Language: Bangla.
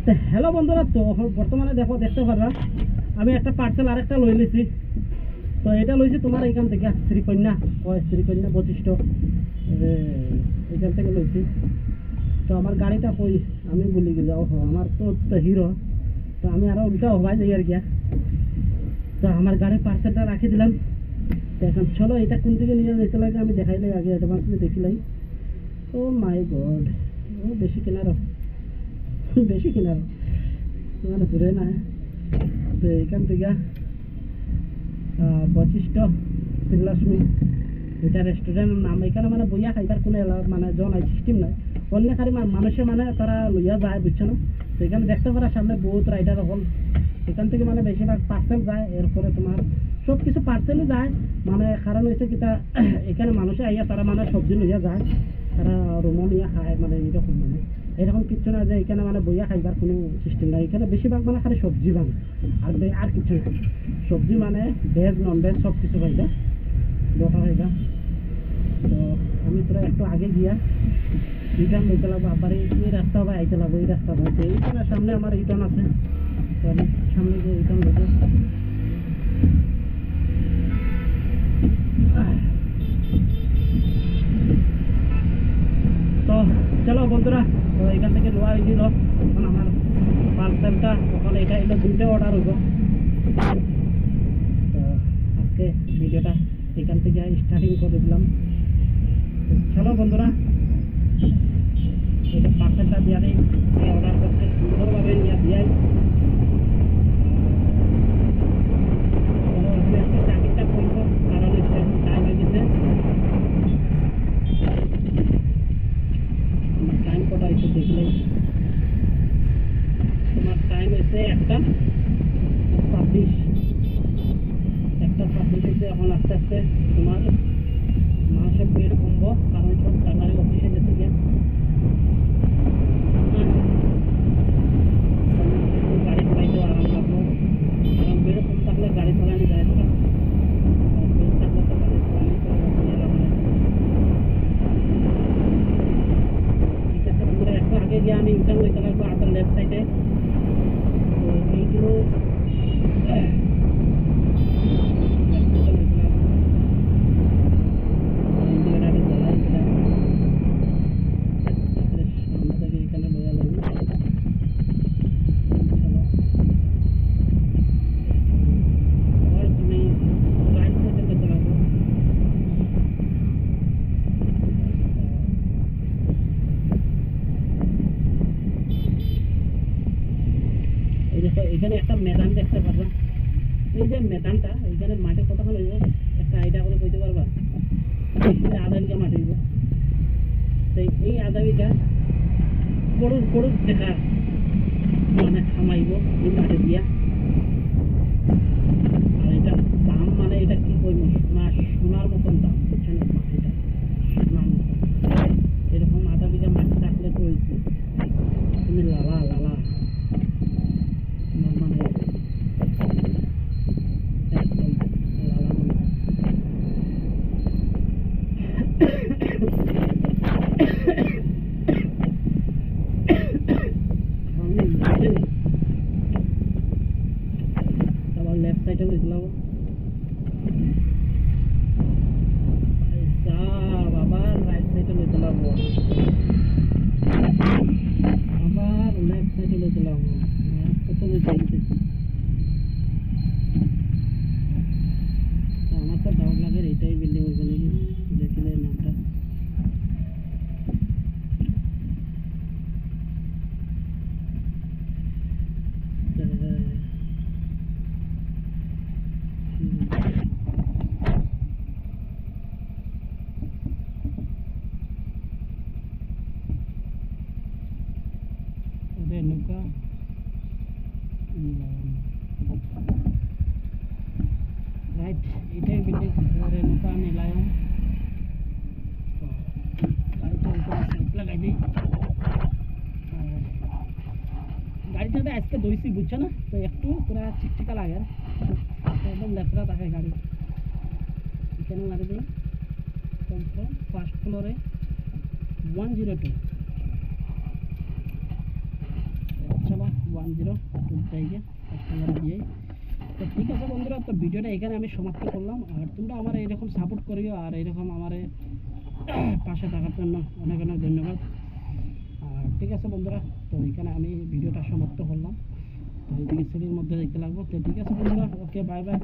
তো হ্যালো বন্ধুরা, তো বর্তমানে দেখতে পারবা আমি একটা পার্সেল আরেকটা লই লিছি। তো এটা লইছি তোমার এইখান থেকে শ্রীকন্যা বৈশিষ্ট এইখান থেকে লইছি। তো আমার গাড়িটা কই আমি বলি গেলে আমার তো হিরো, তো আমি আরো উল্টা হওয়াই যাই আর গিয়া। তো আমার গাড়ির পার্সেলটা রাখি দিলাম। তো এখন চলো এটা কোন দিকে নিয়ে যেতে লাগে আমি দেখাইলাই, আগে অ্যাডভান্সলি দেখিলাই। ও মাই গড, ও বেশি কেনারও মানে দূরে না। তো এইখান থেকে বৈশিষ্ট শ্রীলক্ষ্মী এটা রেস্টুরেন্টের নাম। এখানে মানে বইয়া খাইবার কোনো মানে জন সিস্টেম নাই, অন্য খালি মানুষে মানে তারা লইয়া যায়, বুঝছো না। তো এখানে দেখতে পারা সামনে বহুত রাইডার হল, এখান থেকে মানে বেশিরভাগ পার্সেল যায়। এরপরে তোমার সব কিছু পার্সেলই যায়, মানে কারণ হয়েছে কিতা এখানে মানুষে আইয়া তারা মানে সবজি লইয়া যায়, তারা রুমও নিয়ে খায়, মানে এরকম মানে এরকম কিছু না যে এখানে মানে বইয়া খাইবার কোনো সিস্টেম নাই। এখানে বেশিরভাগ মানে খালি সবজি বানে আর কিছু সবজি মানে ভেজ নন ভেজ সব কিছু পাইবা দরকার হইবা। তো আমি তোরা একটু আগে গিয়া রিটার্ন লইতে লাগবো, আবার এই রাস্তা বা আইতে লাগবো, এই রাস্তা হইতে এইখানে সামনে আমার রিটার্ন আছে। তো আমি সামনে গিয়ে রিটার্ন লইতে তো চলো বন্ধুরা, তো এখান থেকে লোয়া দিল। এখন আমার পার্সেলটা ওখানে এটা এলো 2টা অর্ডার হইব। তো আজকে ভিডিওটা এখান থেকে স্টার্টিং করে দিলাম। চলো বন্ধুরা, এটা পার্সেলটা দিয়ে অর্ডার করতে সুন্দরভাবে নিয়ে দিয়াই। চাকরিটা করবো কারণ টাইম হয়ে গেছে। টাইম কটা হয়েছে দেখলে, তোমার টাইম হয়েছে 1:26 হয়েছে। এখন আস্তে আস্তে তোমার মানুষের ভিড় কমবো, কারণ সব সরকারি অফিসে গেছে গিয়া। গাড়ি চালাইতেও আরাম লাগলো, কারণ ভিড় কম থাকলে গাড়ি চালানো যায় না, ভিড় থাকলে তো গাড়ি চালানো তো এলাম না। ঠিক আছে বন্ধুরা, একটু আগে গিয়ে আমি ইনকাম লইতে লাগবো আপনার লেফট সাইডে। তো এইগুলো এখানে একটা মেদান দেখতে পারবেন। এই যে মেদানটা, এইখানে মাঠে কতক্ষণ হইব একটা আইডিয়া করে কইতে পারবা? 1/2 বিঘা মাটি হইব। তো এই 1/2 বিঘা গরুর দেখা মানে খামাইব এই মাঠে দিয়া। আর এটা দাম মানে এটা কি কইব, সোনার মতন দাম, বুঝছেন? মাটিটা সোনার মতন। এরকম 1/2 বিঘা মাটি থাকলে তো হয়েছে তুমি লালা মানে একদম লালা মানে। আবার লেফট সাইডে লিখলাম, আবার রাইট সাইডে লিখলাম, আবার লেফট সাইডে লিখলাম। প্রথমে যাইতেছি আমার তো ডাউট লাগে এইটাই বিল্ডিং হইবে নাকি, দেখিলে নামটা। রেণুকা রাইট, এটাই বিল্ডিং রেণুকা নিলায়ম। গাড়িটা লাগাই দিই। গাড়িটাতে আজকে ধুইছি, বুঝছো না, তো একটু পুরা চিকচিকা লাগে, একদম লেতরা থাকে গাড়ি। এখানে মারি দিই কনফার্ম, ফার্স্ট ফ্লোরে 102। চলো 10 কাস্টমার দিয়ে। তো ঠিক আছে বন্ধুরা, তো ভিডিওটা এখানে আমি সমাপ্ত করলাম। আর তোমরা আমার এইরকম সাপোর্ট করিও, আর এইরকম আমার পাশে থাকার জন্য অনেক অনেক ধন্যবাদ। আর ঠিক আছে বন্ধুরা, তো এখানে আমি ভিডিওটা সমাপ্ত করলাম। তো এইদিকে সিঁড়ির মধ্যে দেখতে লাগবো। তো ঠিক আছে বন্ধুরা, ওকে, বাই বাই।